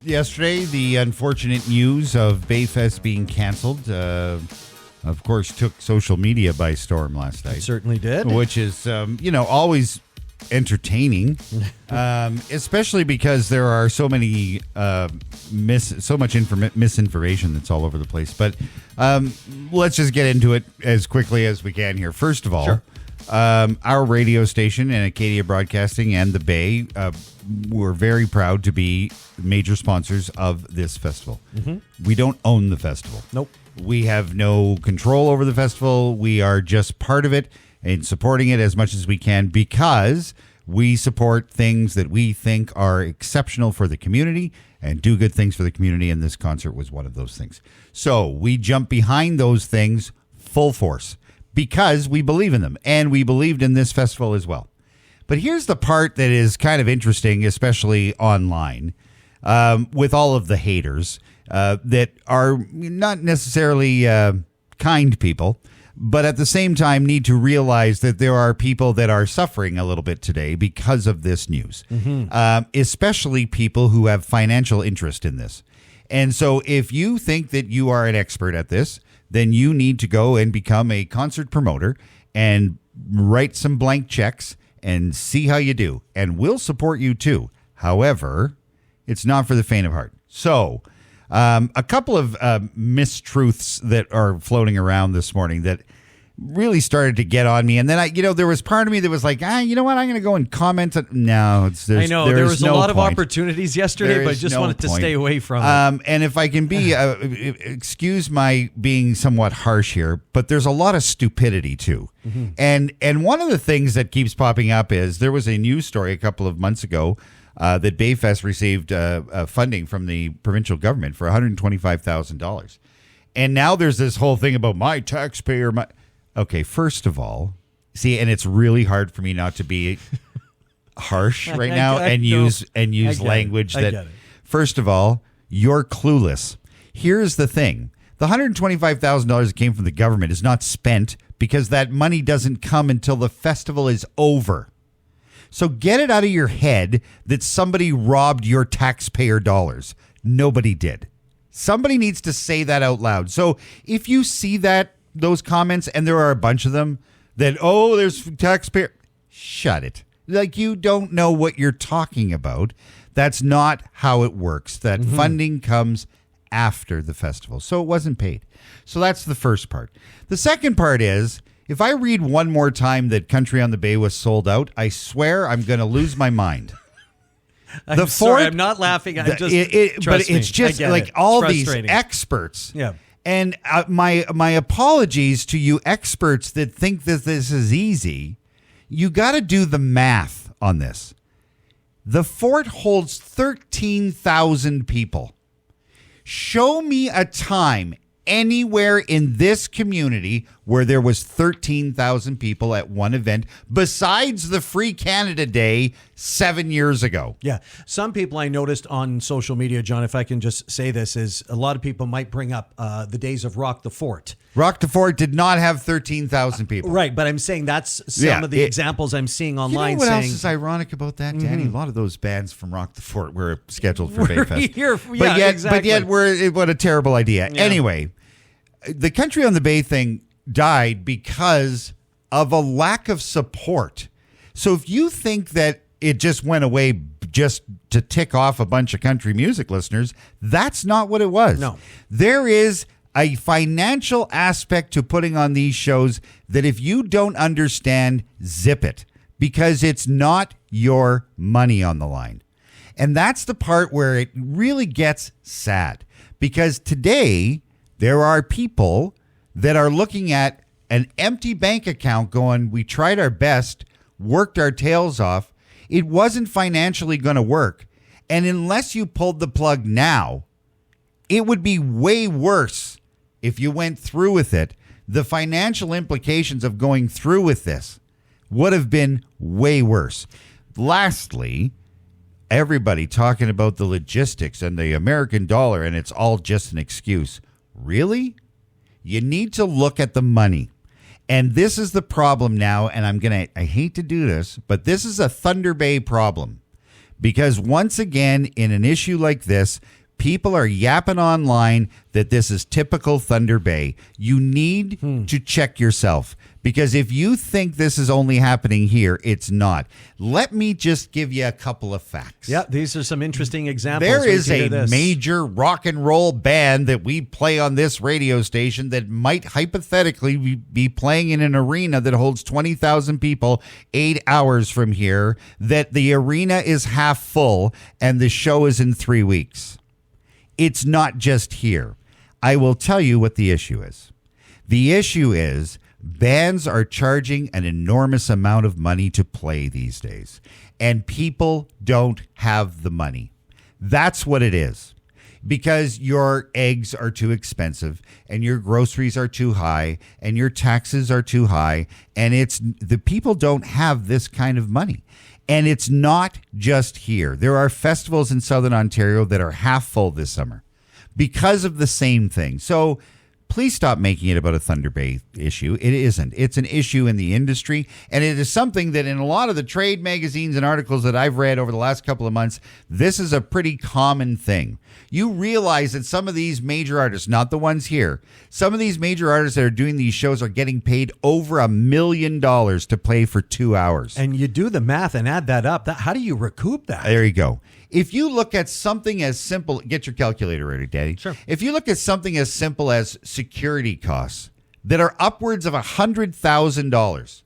Yesterday, the unfortunate news of Bayfest being canceled, of course, took social media by storm last night. It certainly did. Which is, always entertaining, especially because there are so many misinformation that's all over the place. But let's just get into it as quickly as we can here. First of all, Sure. Our radio station and Acadia Broadcasting and the Bay were very proud to be major sponsors of this festival. Mm-hmm. We don't own the festival. Nope. We have no control over the festival. We are just part of it and supporting it as much as we can because we support things that we think are exceptional for the community and do good things for the community, and this concert was one of those things. So we jump behind those things full force because we believe in them, and we believed in this festival as well. But here's the part that is kind of interesting, especially online, with all of the haters that are not necessarily kind people, but at the same time need to realize that there are people that are suffering a little bit today because of this news, especially people who have financial interest in this. And so if you think that you are an expert at this, then you need to go and become a concert promoter and write some blank checks and see how you do. And we'll support you too. However, it's not for the faint of heart. So a couple of mistruths that are floating around this morning that really started to get on me. And then there was part of me that was like, you know what? I'm going to go and comment. No, I know there was a lot of opportunities yesterday, but I just wanted to stay away from it. And if I can be, excuse my being somewhat harsh here, but there's a lot of stupidity too. Mm-hmm. And one of the things that keeps popping up is there was a news story a couple of months ago that Bayfest received funding from the provincial government for $125,000. And now there's this whole thing about my taxpayer. Okay, first of all, see, and it's really hard for me not to be harsh right now and use language that, first of all, you're clueless. Here's the thing. The $125,000 that came from the government is not spent because that money doesn't come until the festival is over. So get it out of your head that somebody robbed your taxpayer dollars. Nobody did. Somebody needs to say that out loud. So if you see those comments, and there are a bunch of them, that, there's taxpayer, shut it. Like, you don't know what you're talking about. That's not how it works. That funding comes after the festival. So it wasn't paid. So that's the first part. The second part is, if I read one more time that Country on the Bay was sold out, I swear I'm going to lose my mind. Sorry, I'm not laughing. I'm just, but it's just like all these experts. Yeah. And my apologies to you experts that think that this is easy. You got to do the math on this. The fort holds 13,000 people. Show me a time anywhere in this community where there was 13,000 people at one event besides the Free Canada Day 7 years ago. Yeah. Some people I noticed on social media, John, if I can just say this, is a lot of people might bring up the days of Rock the Fort. Rock the Fort did not have 13,000 people. Right. But I'm saying that's some of the examples I'm seeing online. You know what else is ironic about that, Danny? A lot of those bands from Rock the Fort were scheduled for Bayfest. But yet, what a terrible idea. Yeah. Anyway, the Country on the Bay thing died because of a lack of support. So if you think that it just went away just to tick off a bunch of country music listeners, that's not what it was. No. There is a financial aspect to putting on these shows that if you don't understand, zip it, because it's not your money on the line. And that's the part where it really gets sad, because today there are people that are looking at an empty bank account going, we tried our best, worked our tails off. It wasn't financially going to work. And unless you pulled the plug now, it would be way worse if you went through with it. The financial implications of going through with this would have been way worse. Lastly, everybody talking about the logistics and the American dollar, and it's all just an excuse. Really? You need to look at the money. And this is the problem now, and I hate to do this, but this is a Thunder Bay problem. Because once again, in an issue like this, people are yapping online that this is typical Thunder Bay. You need to check yourself, because if you think this is only happening here, it's not. Let me just give you a couple of facts. Yeah, these are some interesting examples. There is a major rock and roll band that we play on this radio station that might hypothetically be playing in an arena that holds 20,000 people 8 hours from here, that the arena is half full and the show is in 3 weeks. It's not just here. I will tell you what the issue is. The issue is bands are charging an enormous amount of money to play these days, and people don't have the money. That's what it is. Because your eggs are too expensive, and your groceries are too high, and your taxes are too high, and the people don't have this kind of money. And it's not just here. There are festivals in Southern Ontario that are half full this summer because of the same thing. So please stop making it about a Thunder Bay issue. It isn't. It's an issue in the industry, and it is something that in a lot of the trade magazines and articles that I've read over the last couple of months, this is a pretty common thing. You realize that some of these major artists, not the ones here, some of these major artists that are doing these shows are getting paid over $1 million to play for 2 hours. And you do the math and add that up. How do you recoup that? There you go. If you look at something as simple, get your calculator ready, Daddy. Sure. If you look at something as simple as security costs that are upwards of $100,000,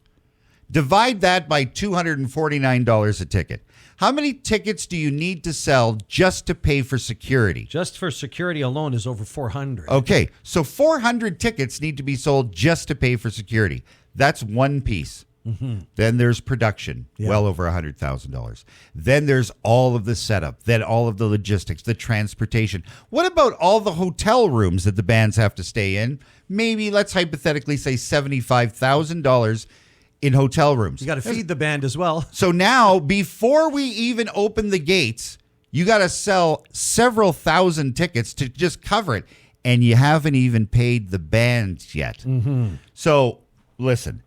divide that by $249 a ticket. How many tickets do you need to sell just to pay for security? Just for security alone is over 400. Okay, so 400 tickets need to be sold just to pay for security. That's one piece. Mm-hmm. Then there's production, well over $100,000. Then there's all of the setup, then all of the logistics, the transportation. What about all the hotel rooms that the bands have to stay in? Maybe let's hypothetically say $75,000 in hotel rooms. You got to feed the band as well. So now, before we even open the gates, you got to sell several thousand tickets to just cover it. And you haven't even paid the bands yet. Mm-hmm. So listen.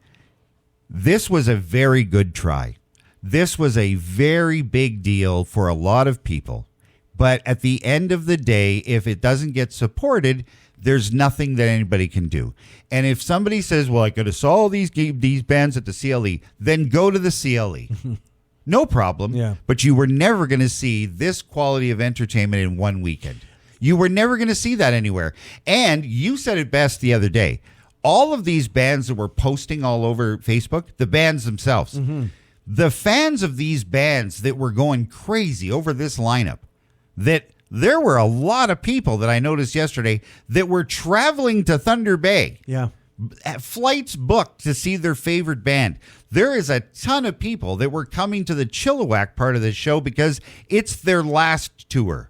This was a very good try. This was a very big deal for a lot of people. But at the end of the day, if it doesn't get supported, there's nothing that anybody can do. And if somebody says, well, I could have saw all these bands at the CLE, then go to the CLE. No problem. Yeah. But you were never going to see this quality of entertainment in one weekend. You were never going to see that anywhere. And you said it best the other day. All of these bands that were posting all over Facebook, the bands themselves, the fans of these bands that were going crazy over this lineup, that there were a lot of people that I noticed yesterday that were traveling to Thunder Bay. Yeah. Flights booked to see their favorite band. There is a ton of people that were coming to the Chilliwack part of the show because it's their last tour.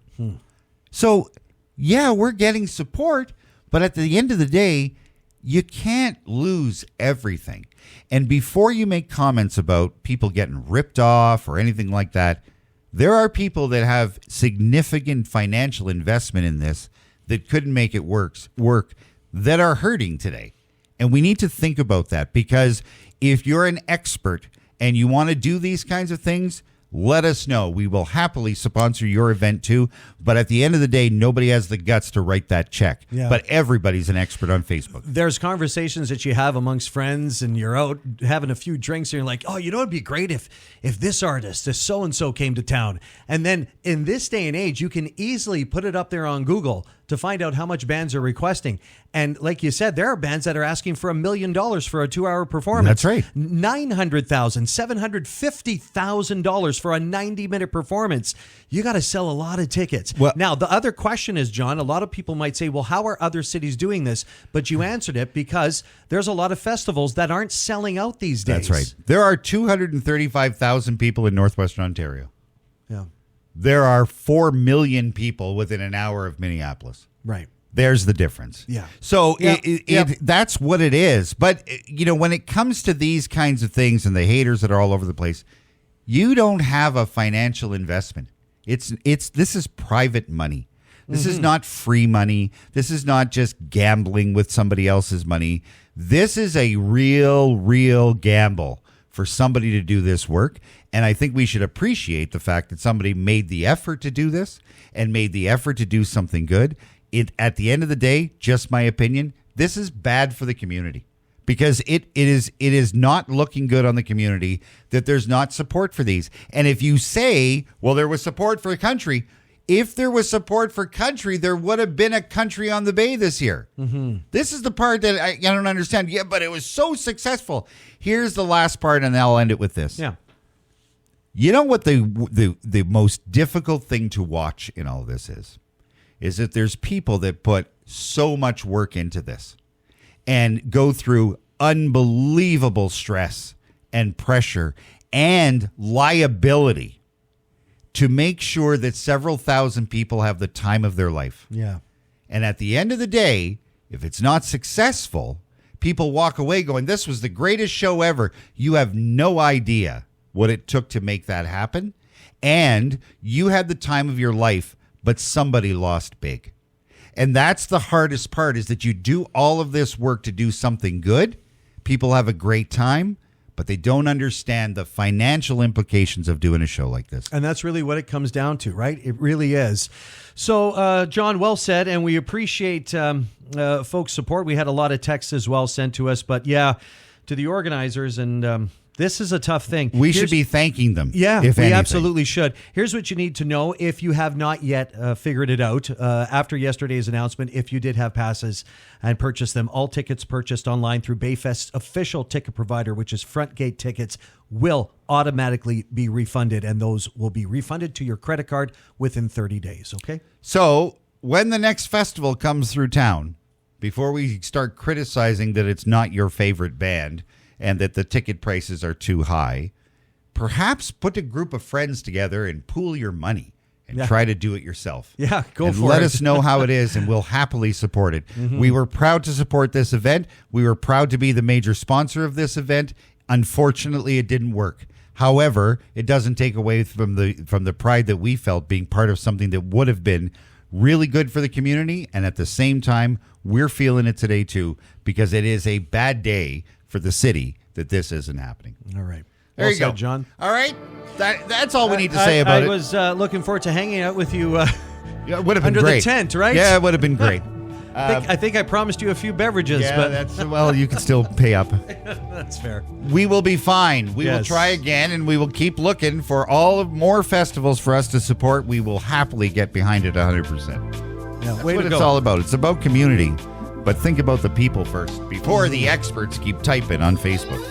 So, yeah, we're getting support, but at the end of the day, you can't lose everything. And before you make comments about people getting ripped off or anything like that, there are people that have significant financial investment in this that couldn't make it work that are hurting today. And we need to think about that, because if you're an expert and you want to do these kinds of things, let us know. We will happily sponsor your event too. But at the end of the day, nobody has the guts to write that check. Yeah. But everybody's an expert on Facebook. There's conversations that you have amongst friends, and you're out having a few drinks, and you're like, oh, you know, it'd be great if this artist, this so-and-so came to town. And then in this day and age, you can easily put it up there on Google to find out how much bands are requesting. And like you said, there are bands that are asking for $1 million for a 2-hour performance. That's right. $900,000, $750,000 for a 90-minute performance. You got to sell a lot of tickets. Well, now, the other question is, John, a lot of people might say, well, how are other cities doing this? But you answered it, because there's a lot of festivals that aren't selling out these days. That's right. There are 235,000 people in Northwestern Ontario. Yeah. There are 4 million people within an hour of Minneapolis. Right. There's the difference. Yeah. So that's what it is. But, you know, when it comes to these kinds of things and the haters that are all over the place, you don't have a financial investment. This is private money. This is not free money. This is not just gambling with somebody else's money. This is a real gamble for somebody to do this work. And I think we should appreciate the fact that somebody made the effort to do this and made the effort to do something good. At the end of the day, just my opinion, this is bad for the community because it is not looking good on the community that there's not support for these. And if you say, well, there was support for country, if there was support for country, there would have been a country on the bay this year. Mm-hmm. This is the part that I don't understand. Yeah, but it was so successful. Here's the last part, and I'll end it with this. Yeah. You know what the most difficult thing to watch in all of this is that there's people that put so much work into this and go through unbelievable stress and pressure and liability to make sure that several thousand people have the time of their life. Yeah. And at the end of the day, if it's not successful, people walk away going, this was the greatest show ever. You have no idea what it took to make that happen. And you had the time of your life, but somebody lost big. And that's the hardest part, is that you do all of this work to do something good. People have a great time, but they don't understand the financial implications of doing a show like this. And that's really what it comes down to, right? It really is. So, John, well said, and we appreciate folks' support. We had a lot of texts as well sent to us, but yeah, to the organizers, and this is a tough thing. We should be thanking them. Yeah, if we anything. absolutely should. Here's what you need to know if you have not yet figured it out. After yesterday's announcement, if you did have passes and purchased them, all tickets purchased online through Bayfest's official ticket provider, which is Frontgate Tickets, will automatically be refunded, and those will be refunded to your credit card within 30 days, okay? So when the next festival comes through town, before we start criticizing that it's not your favorite band and that the ticket prices are too high, perhaps put a group of friends together and pool your money and try to do it yourself. Yeah, go and for it. let us know how it is, and we'll happily support it. Mm-hmm. We were proud to support this event. We were proud to be the major sponsor of this event. Unfortunately, it didn't work. However, it doesn't take away from the pride that we felt being part of something that would have been really good for the community. And at the same time, we're feeling it today too, because it is a bad day for the city that this isn't happening. All right. There you go, John. All right. That's all we need to say about it. I was looking forward to hanging out with you Yeah, it would have been under great. the tent, right? Yeah, it would have been great. I think I promised you a few beverages, Yeah, but well, you can still pay up. that's fair. We will be fine. We will try again, and we will keep looking for more festivals for us to support. We will happily get behind it 100%. Yeah, That's what it's all about. It's about community, but think about the people first before the experts keep typing on Facebook.